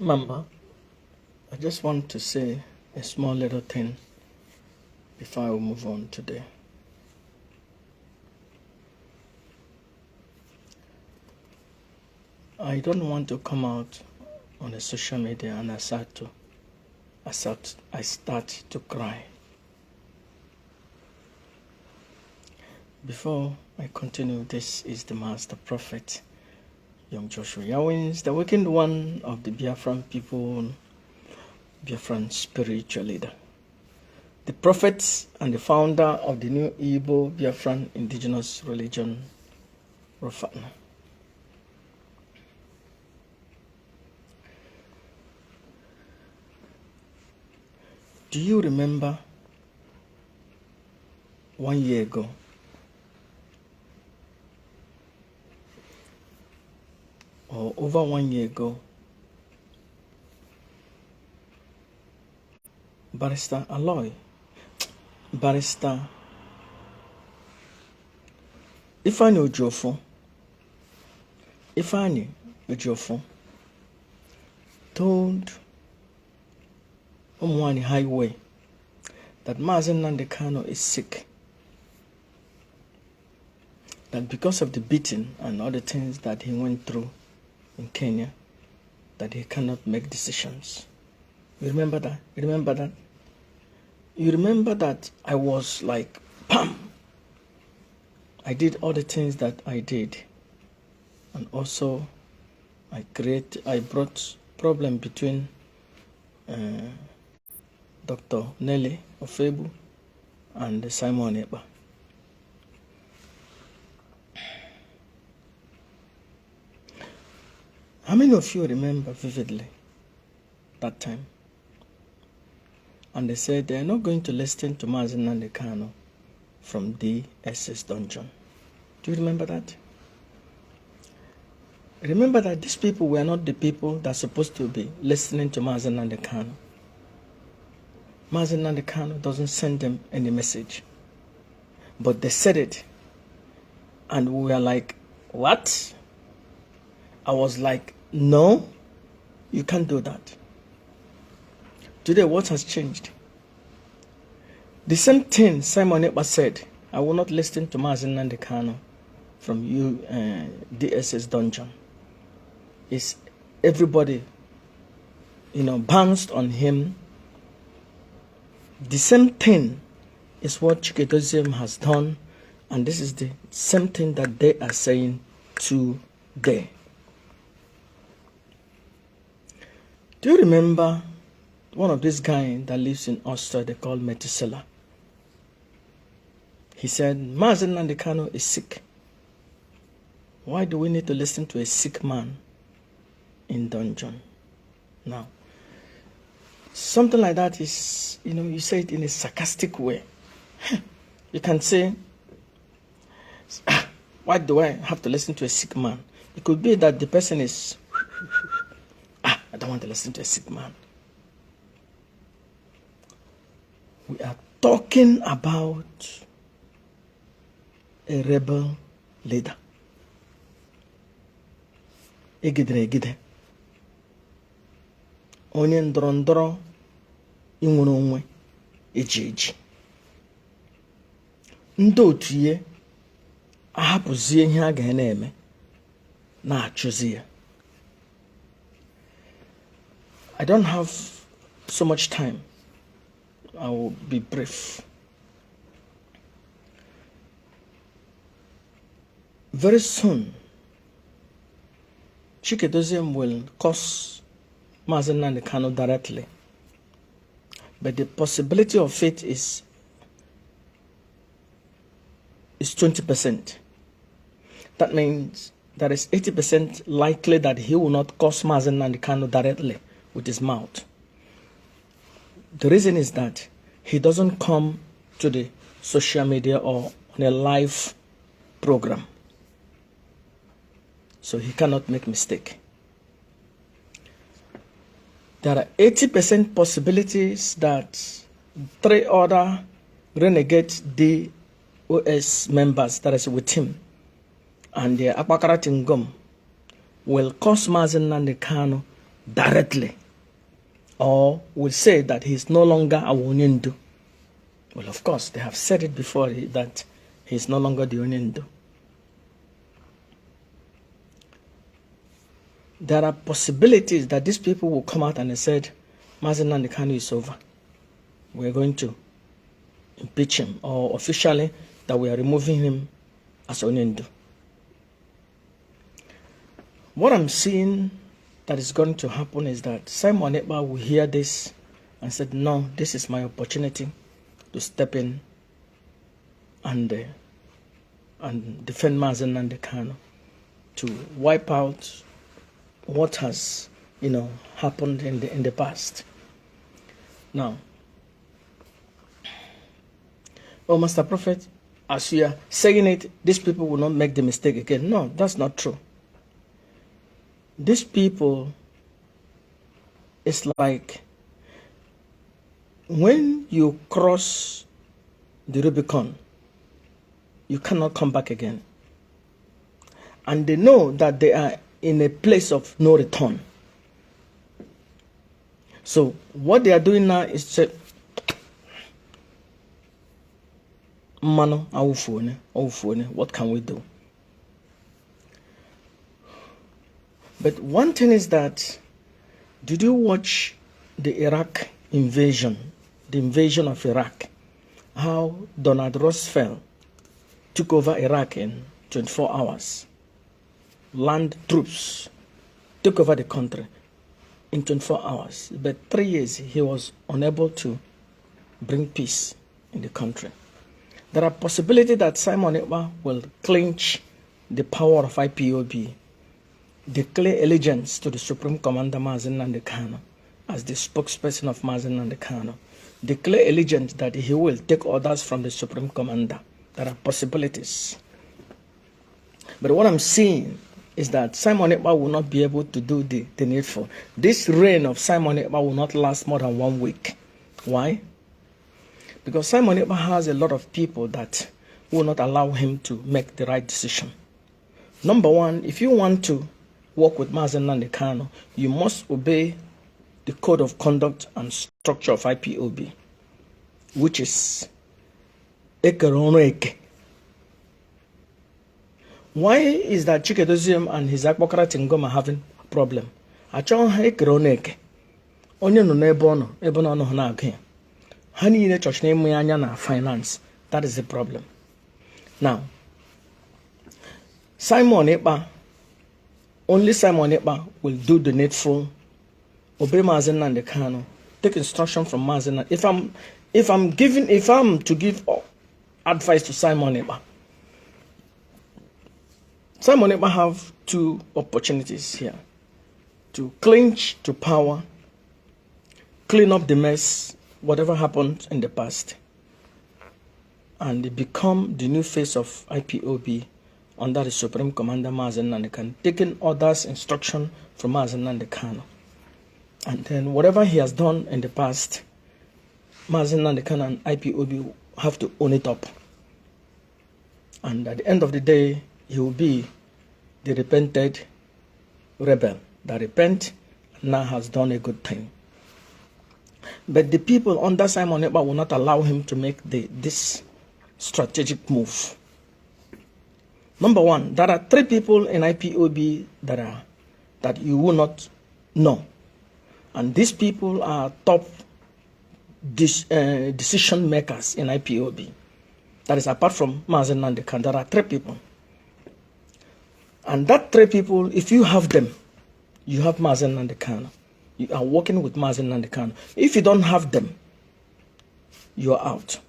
Mama, I just want to say a small little thing before I will move on today. I don't want to come out on the social media and I start to cry. Before I continue, this is the Master Prophet, Young Joshua Yawins, the weekend one of the Biafran people, Biafran spiritual leader, the prophet and the founder of the new Igbo Biafran indigenous religion, Rofana. Do you remember 1 year ago, or over 1 year ago, Barrister Ifeanyi Ejiofor told Umwani Highway that Mazi Nnamdi Kanu is sick. That because of the beating and other things that he went through in Kenya, that he cannot make decisions. You remember that? You remember that I was like, bam! I did all the things that I did. And also, I brought problem between Dr. Nelly Ofebu and Simon Ekpa. How many of you remember vividly that time? And they said they are not going to listen to Mazi Nnamdi Kanu from DSS dungeon. Do you remember that? Remember that these people were not the people that are supposed to be listening to Mazi Nnamdi Kanu. Mazi Nnamdi Kanu doesn't send them any message. But they said it. And we were like, what? I was like, no, you can't do that. Today, what has changed? The same thing Simon Ekpa said, I will not listen to Mazi Nnamdi Kanu from DSS dungeon. Is everybody, bounced on him. The same thing is what Chike Doziem has done, and this is the same thing that they are saying today. Do you remember one of these guys that lives in Austria, they call Methuselah? He said, Mazi Nnamdi Kanu is sick. Why do we need to listen to a sick man in dungeon? Now, something like that is, you say it in a sarcastic way. You can say, why do I have to listen to a sick man? It could be that the person is, I don't want to listen to a sick man. We are talking about a rebel leader. Egide. Onye ndọrọndọrọ inwere onwe eji. Ndị otu ihe ahapụzie ihe a ga na-eme na-achụzi ya. I don't have so much time. I will be brief. Very soon, Chike Doziem will curse Mazi Nnamdi Kanu directly. But the possibility of it is 20%. That means there is 80% likely that he will not curse Mazi Nnamdi Kanu directly with his mouth. The reason is that he doesn't come to the social media or on a live program. So he cannot make mistake. There are 80% possibilities that 3 other renegade DOS members that is with him and the Akbakara Tingom will cause Mazi Nnamdi Kanu directly, or will say that he's no longer a Onyendu. Well, of course, they have said it before that he's no longer the Onyendu. There are possibilities that these people will come out and they said, Mazi Nnamdi Kanu is over. We're going to impeach him, or officially that we are removing him as Onyendu. What I'm seeing that is going to happen is that Simon Ekpa will hear this and said, no, this is my opportunity to step in and defend Mazi Nnamdi Kanu, to wipe out what has, happened in the past. Now, Master Prophet, as you are saying it, these people will not make the mistake again. No, that's not true. These people, it's like when you cross the Rubicon, you cannot come back again. And they know that they are in a place of no return. So what they are doing now is say, Mano, what can we do? But one thing is that, did you watch the Iraq invasion, the invasion of Iraq? How Donald Rumsfeld took over Iraq in 24 hours. Land troops took over the country in 24 hours. But 3 years, he was unable to bring peace in the country. There are possibilities that Simon Ekpa will clinch the power of IPOB, declare allegiance to the Supreme Commander Mazi Nnamdi Kanu as the spokesperson of Mazi Nnamdi Kanu, declare allegiance that he will take orders from the Supreme Commander. There are possibilities. But what I'm seeing is that Simon Ekpa will not be able to do the needful. This reign of Simon Ekpa will not last more than 1 week. Why? Because Simon Ekpa has a lot of people that will not allow him to make the right decision. Number one, if you want to work with Mazi Nnamdi Kanu, you must obey the code of conduct and structure of IPOB, which is Ekeroneke. Why is that Chike Doziem and his Akpokara Tingom are having a problem? Achon Ekeroneke. Onye no ebono no na again. Hani ne church name na finance. That is the problem. Now, Simon Ekpa, only Simon Ekpa will do the needful, obey Mazi Nnamdi Kanu, take instruction from Mazi Nnamdi. If I'm to give advice to Simon Ekpa, Simon Ekpa have two opportunities here: to clinch to power, clean up the mess, whatever happened in the past, and become the new face of IPOB under the Supreme Commander Mazi Nnamdi Kanu, taking orders, instruction from Mazi Nnamdi Kanu. And then whatever he has done in the past, Mazi Nnamdi Kanu and IPOB have to own it up. And at the end of the day, he will be the repented rebel that repent and now has done a good thing. But the people under Simon Ekpa will not allow him to make this strategic move. Number one, there are 3 people in IPOB that you will not know. And these people are top decision makers in IPOB. That is, apart from Mazi Nnamdi Kanu, there are 3 people. And that 3 people, if you have them, you have Mazi Nnamdi Kanu. You are working with Mazi Nnamdi Kanu. If you don't have them, you are out.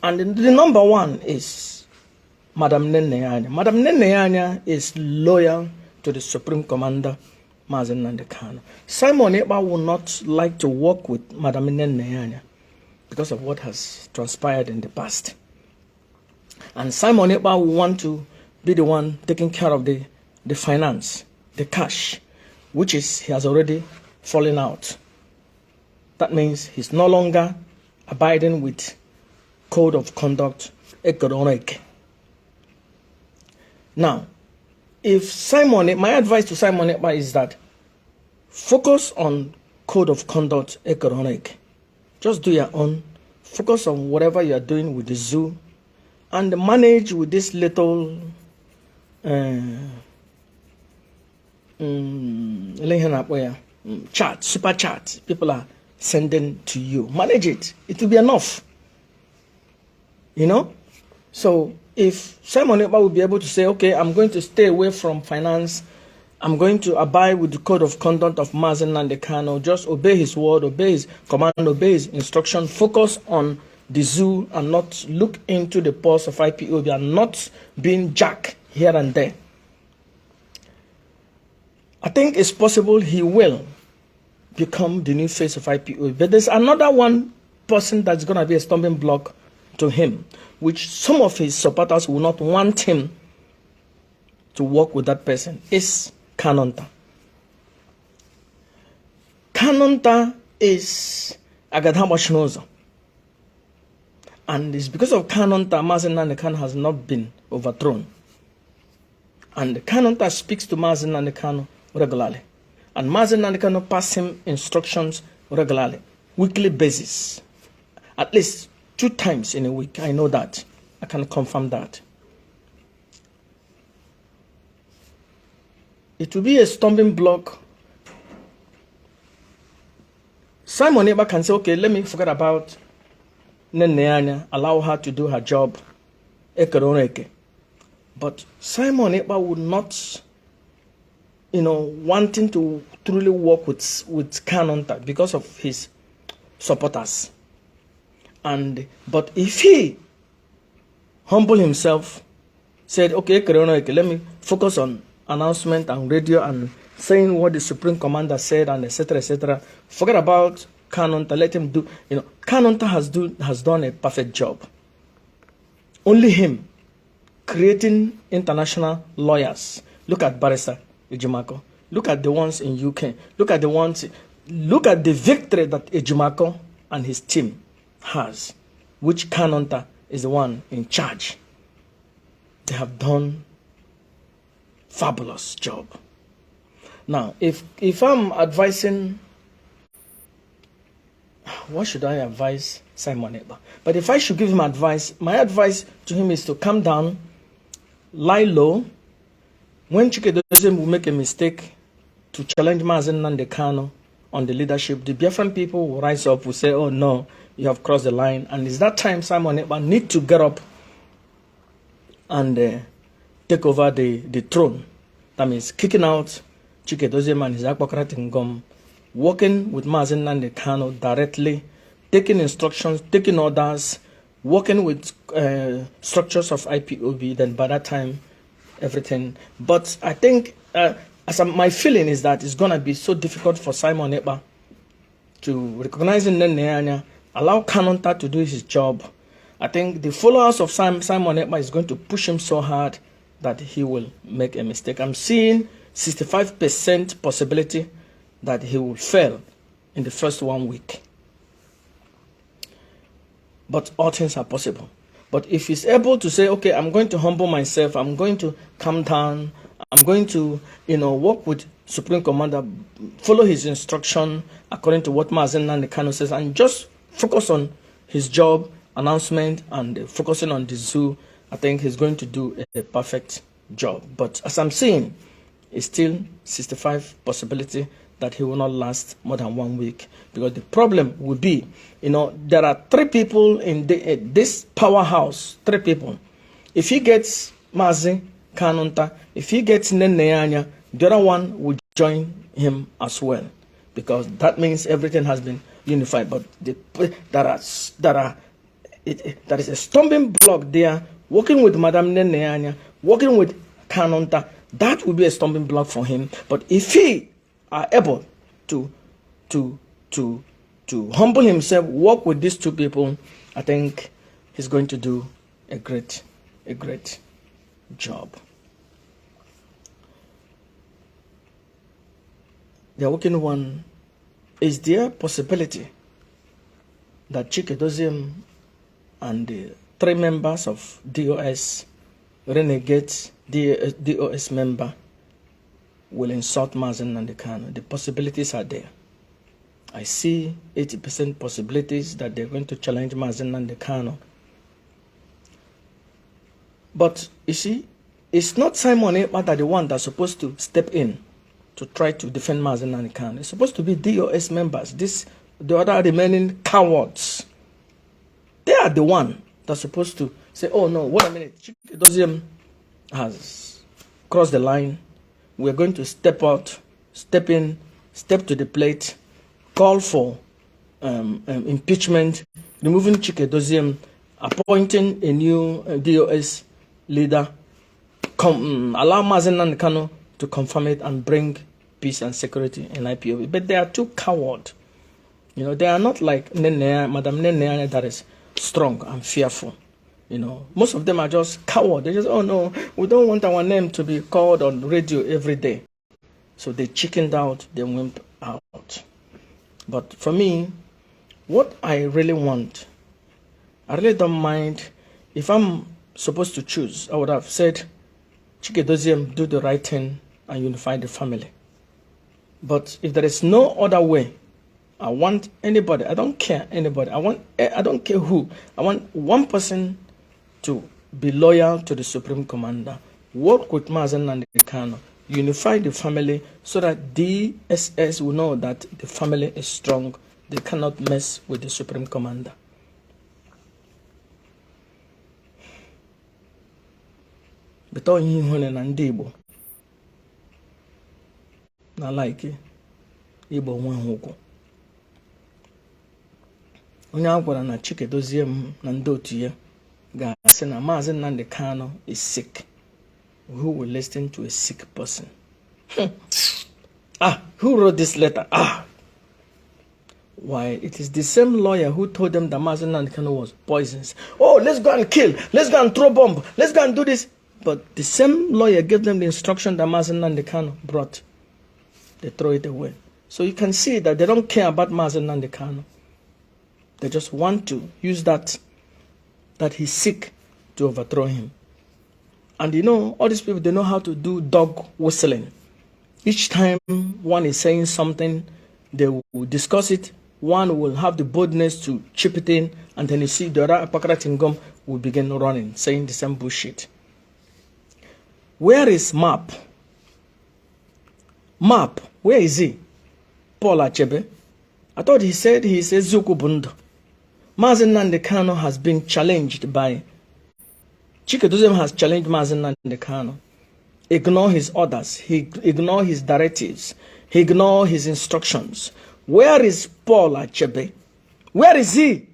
And the number one is Madam Nene Anya. Madam Nene Anya is loyal to the Supreme Commander, Mazi Nnamdi Kanu. Simon Ekpa will not like to work with Madam Nene Anya because of what has transpired in the past. And Simon Ekpa will want to be the one taking care of the finance, the cash, which is he has already fallen out. That means he's no longer abiding with code of conduct. Now, if my advice to Simon Ekpa is that Focus on code of conduct economic. Just do your own. Focus on whatever you are doing with the zoo, and manage with this little chat, super chat people are sending to you. Manage it. It will be enough. You know? So if Simon Ekpa will be able to say, okay, I'm going to stay away from finance, I'm going to abide with the code of conduct of Mazi Nnamdi Kanu, just obey his word, obey his command, obey his instruction, focus on the zoo and not look into the pulse of IPOB and not being jacked here and there. I think it's possible he will become the new face of IPOB. But there's another one person that's going to be a stumbling block to him, which some of his supporters will not want him to work with that person, is Kanonta. Kanonta is Agadhamashnoza. And it's because of Kanonta, Mazi Nnamdi Kanu has not been overthrown. And Kanonta speaks to Mazi Nnamdi Kanu regularly. And Mazi Nnamdi Kanu passes him instructions regularly, weekly basis. At least 2 times in a week. I know that. I can confirm that. It will be a stumbling block. Simon Ekpa can say, okay, let me forget about Nene, allow her to do her job. But Simon Ekpa would not, wanting to truly work with Kanonta because of his supporters. But if he humble himself, said, okay, let me focus on announcement and radio and saying what the Supreme Commander said and etc., etc. Forget about Kanonta, let him do, Kanonta has done a perfect job. Only him creating international lawyers. Look at Barrister Ejimakor. Look at the ones in UK. Look at the victory that Ejimakor and his team has, which Kanonta is the one in charge. They have done fabulous job. Now, if I'm advising, what should I advise Simon Ekpa? But if I should give him advice, my advice to him is to calm down, lie low. When Chike Doziem will make a mistake to challenge Mazi Nnamdi Kanu on the leadership, the Biafran people will rise up, will say, oh no, you have crossed the line. And it's that time Simon Ekpa need to get up and take over the throne. That means kicking out Chike Doziem and his Akpokrati Ngom, working with Mazi Nnamdi Kanu directly, taking instructions, taking orders, working with structures of IPOB. Then by that time, everything. But I think, my feeling is that it's going to be so difficult for Simon Ekpa to recognize Nene, allow Kanonta to do his job. I think the followers of Simon Ekpa is going to push him so hard that he will make a mistake. I'm seeing 65% possibility that he will fail in the first 1 week. But all things are possible. But if he's able to say, okay, I'm going to humble myself, I'm going to calm down, I'm going to, work with Supreme Commander, follow his instruction according to what Mazi Nnamdi Kanu says, and just focus on his job, announcement, and focusing on the zoo, I think he's going to do a perfect job. But as I'm saying, it's still 65 possibility that he will not last more than 1 week. Because the problem will be, there are 3 people in this powerhouse, 3 people. If he gets Mazi Kanonta, if he gets Nene, the other one will join him as well. Because that means everything has been unified. But there is a stumbling block there, working with Madam Nene, working with Kanonta. That will be a stumbling block for him. But if he are able to humble himself, work with these 2 people, I think he's going to do a great job. The working one, is there possibility that Chike Doziem and the 3 members of DOS, renegade DOS member, will insult Mazen Nnamdi Kanu. The possibilities are there. I see 80% possibilities that they're going to challenge Mazen Nnamdi Kanu. But you see, it's not Simon Ekpa the one that's supposed to step in to try to defend Mazen Nnamdi Kanu. It's supposed to be DOS members, the other remaining cowards. They are the one that's supposed to say, oh no, wait a minute, Chike Doziem has crossed the line. We're going to step out, step in, step to the plate, call for impeachment, removing Chike Doziem, appointing a new DOS leader, allow Mazen Nnamdi Kanu to confirm it and bring peace and security in IPOB. But they are too coward. You know, they are not like Madam Nene that is strong and fearful. You know, most of them are just coward. They just, oh no, we don't want our name to be called on radio every day. So they chickened out, they went out. But for me, what I really want, I really don't mind. If I'm supposed to choose, I would have said, Chike Doziem, do the right thing and unify the family. But if there is no other way, I want anybody, I don't care anybody, I don't care who, I want one person to be loyal to the Supreme Commander, work with Mazen Nnamdi Kanu, unify the family so that DSS will know that the family is strong. They cannot mess with the Supreme Commander. But all you and Igbo na like Igbo nwe hụkwụ. Onye agwara na Chike Doziem na ndị otu ya ga-asị na Mazen Nnamdi Kanu is sick. Who will listen to a sick person? Who wrote this letter? Why, it is the same lawyer who told them that Mazen Nnamdi Kanu was poisonous. Oh, let's go and kill, let's go and throw bomb, let's go and do this. But the same lawyer gave them the instruction that Mazen Nnamdi Kanu brought. They throw it away. So you can see that they don't care about Mazen Nnamdi Kanu. They just want to use that he's sick to overthrow him. And you know, all these people, they know how to do dog whistling. Each time one is saying something, they will discuss it. One will have the boldness to chip it in, and then you see the other Apakara Tingom will begin running, saying the same bullshit. Where is Map? Map, where is he? Paul Achebe. I thought he said he is Eziokwu Bundu. Mazen Nnamdi Kanu has been challenged by Chike Doziem has challenged Mazen Nnamdi Kanu. Ignore his orders. He ignore his directives. He ignore his instructions. Where is Paul Achebe? Where is he?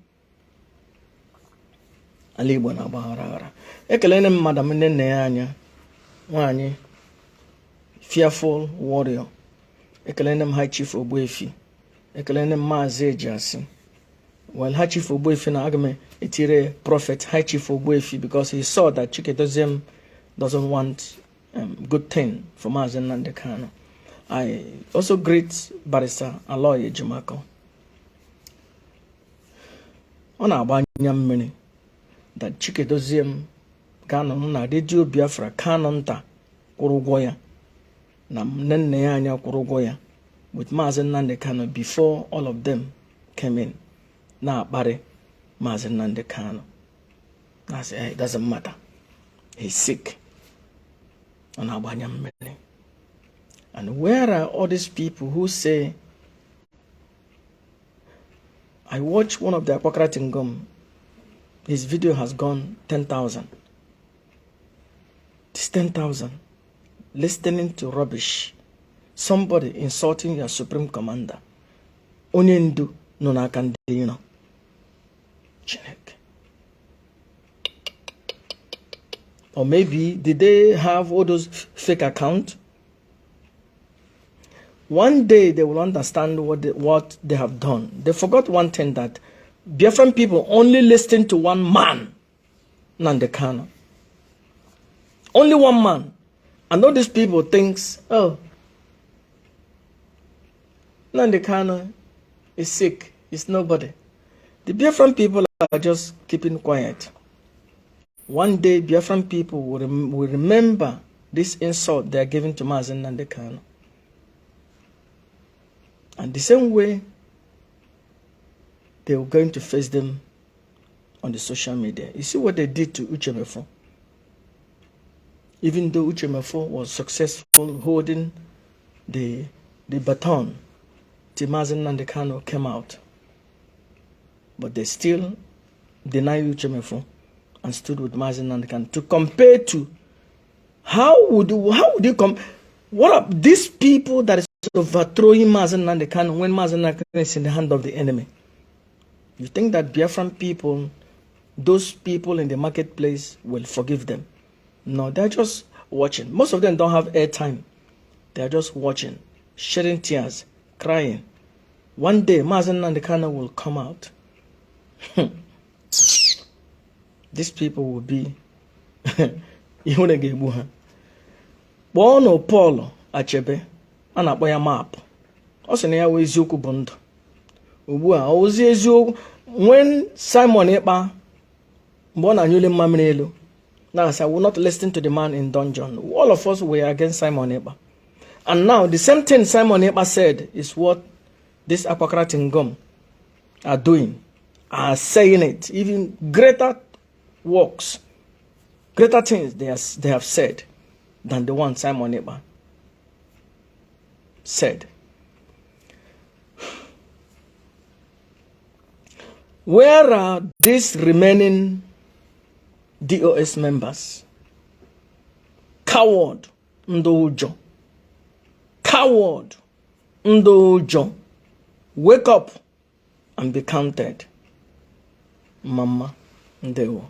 Alibo na bahara. Ekelene Madam Nene anya. Wanye. Fearful warrior. Ekelene High Chief Ogbuefi. Ekelene Maazị Ejiasi. Well, High Chief Ogbuefi na agame etire prophet High Chief Ogbuefi because he saw that Chike Doziem doesn't want good thing for Mazen Nnamdi Kanu. I also greet Barrister Aloy Ejimako. On our mmiri that Chike Doziem Kanu na Radio Biafra kanonta kurugoya na nenne ya anya kurugoya with Mazen Nnamdi Kanu before all of them came in. Na bare Mazen Nnamdi Kanu. I say, hey, it doesn't matter. He's sick. And where are all these people who say, I watched one of the Apakara Tingom, his video has gone 10,000. This 10,000 listening to rubbish. Somebody insulting your Supreme Commander. Onyendu no nakandino. Or maybe, did they have all those fake accounts? One day they will understand what they have done. They forgot one thing, that Biafran people only listen to one man, Nnamdi Kanu. Only one man. And all these people thinks, oh, Nnamdi Kanu is sick, is nobody. The Biafran people are just keeping quiet. One day, Biafran people will remember this insult they are giving to Mazen Nnamdi Kanu. And the same way, they were going to face them on the social media. You see what they did to Uche Mefo? Even though Uche Mefo was successful holding the baton, Mazi Nnamdi Kanu came out. But they still denied Uche Mefo and stood with Mazi Nnamdi Kanu. To compare to, how would you what are these people that is overthrowing Mazi Nnamdi Kanu when Mazi Nnamdi Kanu is in the hand of the enemy? You think that Biafran people, those people in the marketplace, will forgive them? No, they're just watching. Most of them don't have airtime. They're just watching, shedding tears, crying. One day, Mazi Nnamdi Kanu will come out. These people will be Bono Paul Achebe ana akpọ ya map. Ọ sị na ya wee eziokwu bụ ndụ. Ugbu a ozi eziokwu when Simon Ekpa mgbe ọ na-anyụle mmamịrị elu now I will not listen to the man in dungeon. All of us were against Simon Ekpa. And now the same thing Simon Ekpa said is what this Akpakara Tingom are doing, are saying it. Even greater works, greater things they have said than the one Simon Ekpa said. Where are these remaining DOS members? Coward Ndojo. Coward Ndojo. Wake up and be counted. Mama Ndewo.